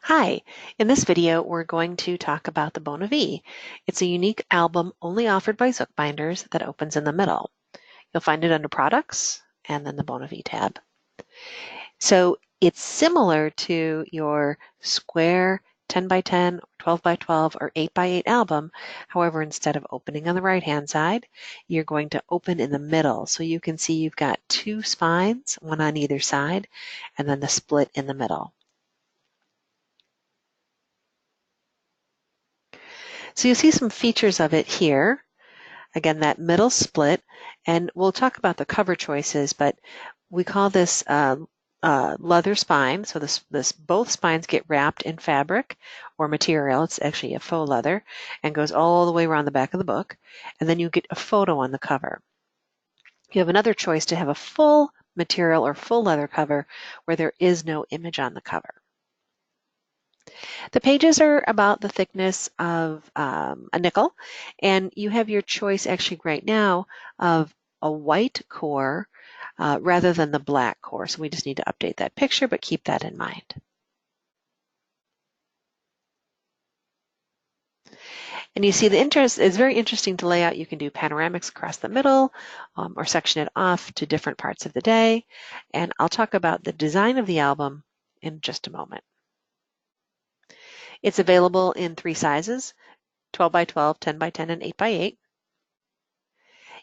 Hi, in this video we're going to talk about the Bona V. It's a unique album only offered by Zookbinders that opens in the middle. You'll find it under Products and then the Bona V tab. So it's similar to your square 10 by 10, 12 by 12, or 8 by 8 album. However, instead of opening on the right-hand side, you're going to open in the middle. So you can see you've got two spines, one on either side, and then the split in the middle. So you see some features of it here. Again, that middle split, and we'll talk about the cover choices, but we call this leather spine. So both spines get wrapped in fabric or material. It's actually a faux leather and goes all the way around the back of the book. And then you get a photo on the cover. You have another choice to have a full material or full leather cover where there is no image on the cover. The pages are about the thickness of a nickel, and you have your choice actually right now of a white core rather than the black core. So we just need to update that picture, but keep that in mind. And you see the interest is very interesting to lay out. You can do panoramics across the middle or section it off to different parts of the day. And I'll talk about the design of the album in just a moment. It's available in 3 sizes, 12 by 12, 10 by 10, and 8 by 8.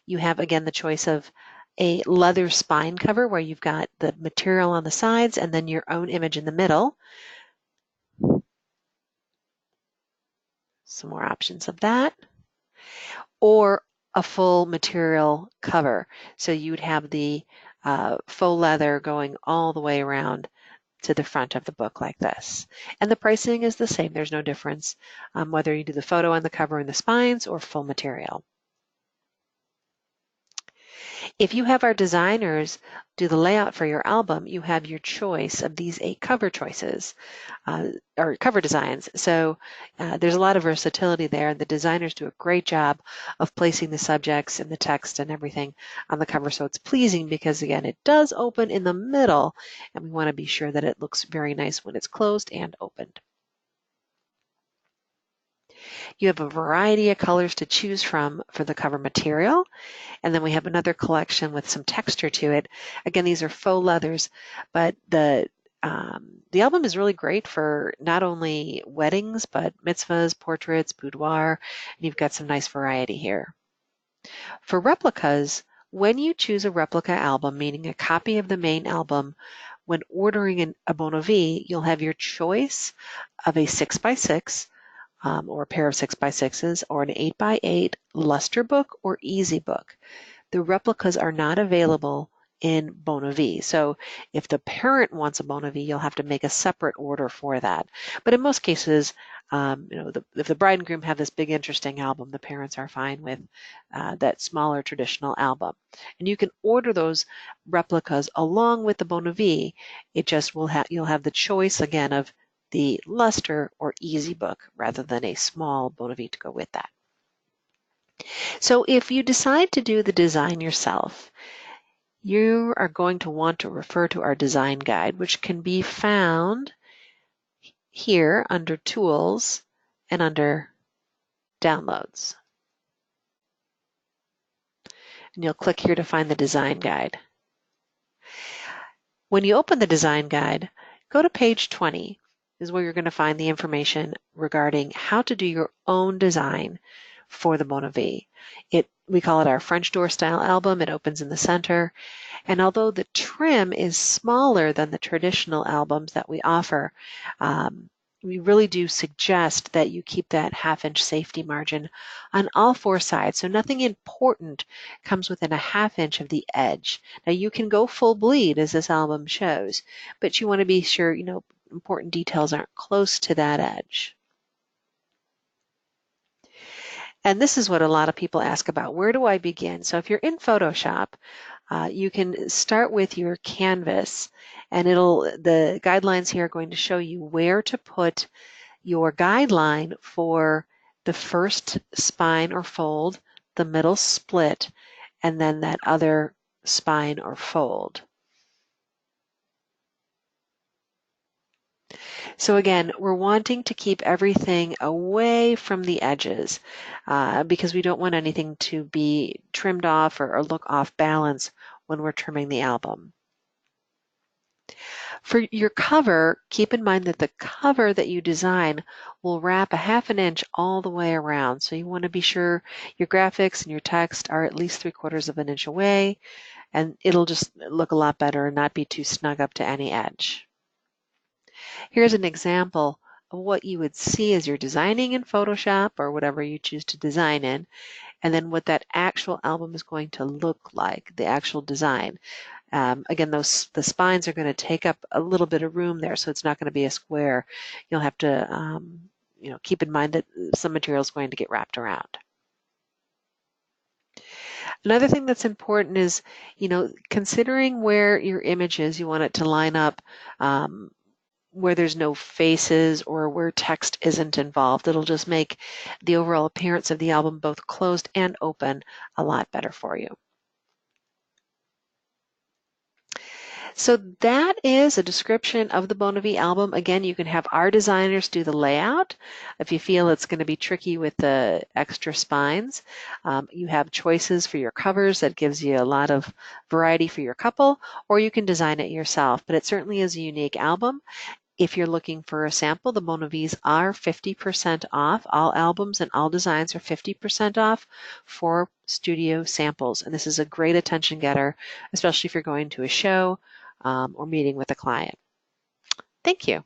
You have, again, the choice of a leather spine cover where you've got the material on the sides and then your own image in the middle. Some more options of that. Or a full material cover. So you would have the faux leather going all the way around to the front of the book like this. And the pricing is the same. There's no difference whether you do the photo on the cover and the spines or full material. If you have our designers do the layout for your album, you have your choice of these 8 cover choices or cover designs. So there's a lot of versatility there. The designers do a great job of placing the subjects and the text and everything on the cover so it's pleasing because, again, it does open in the middle and we want to be sure that it looks very nice when it's closed and opened. You have a variety of colors to choose from for the cover material. And then we have another collection with some texture to it. Again, these are faux leathers, but the album is really great for not only weddings, but mitzvahs, portraits, boudoir, and you've got some nice variety here. For replicas, when you choose a replica album, meaning a copy of the main album, when ordering a Bona V, you'll have your choice of a 6x6, or a pair of 6x6s, or an 8x8 luster book or easy book. The replicas are not available in Bona V. So if the parent wants a Bona V, you'll have to make a separate order for that. But in most cases, if the bride and groom have this big interesting album, the parents are fine with that smaller traditional album. And you can order those replicas along with the Bona V. It just you'll have the choice again of the luster or easy book rather than a small Bona V to go with that. So if you decide to do the design yourself, you are going to want to refer to our design guide, which can be found here under Tools and under Downloads. And you'll click here to find the design guide. When you open the design guide, go to page 20. This is where you're going to find the information regarding how to do your own design for the Bona V. We call it our French door style album. It opens in the center. And although the trim is smaller than the traditional albums that we offer, we really do suggest that you keep that 1/2-inch safety margin on all 4 sides. So nothing important comes within a 1/2 inch of the edge. Now you can go full bleed as this album shows, but you want to be sure, important details aren't close to that edge. And this is what a lot of people ask about. Where do I begin? So if you're in Photoshop, you can start with your canvas, and the guidelines here are going to show you where to put your guideline for the first spine or fold, the middle split, and then that other spine or fold. So again, we're wanting to keep everything away from the edges because we don't want anything to be trimmed off or look off balance when we're trimming the album. For your cover, keep in mind that the cover that you design will wrap a half an inch all the way around. So you want to be sure your graphics and your text are at least 3/4 of an inch away, and it'll just look a lot better and not be too snug up to any edge. Here's an example of what you would see as you're designing in Photoshop or whatever you choose to design in, and then what that actual album is going to look like, the actual design. Again, the spines are going to take up a little bit of room there, so it's not going to be a square. You'll have to keep in mind that some material is going to get wrapped around. Another thing that's important is, considering where your image is, you want it to line up where there's no faces or where text isn't involved. It'll just make the overall appearance of the album, both closed and open, a lot better for you. So that is a description of the Bonavie album. Again, you can have our designers do the layout if you feel it's going to be tricky with the extra spines. You have choices for your covers that gives you a lot of variety for your couple, or you can design it yourself. But it certainly is a unique album. If you're looking for a sample, the Bonavies are 50% off. All albums and all designs are 50% off for studio samples. And this is a great attention getter, especially if you're going to a show or meeting with a client. Thank you.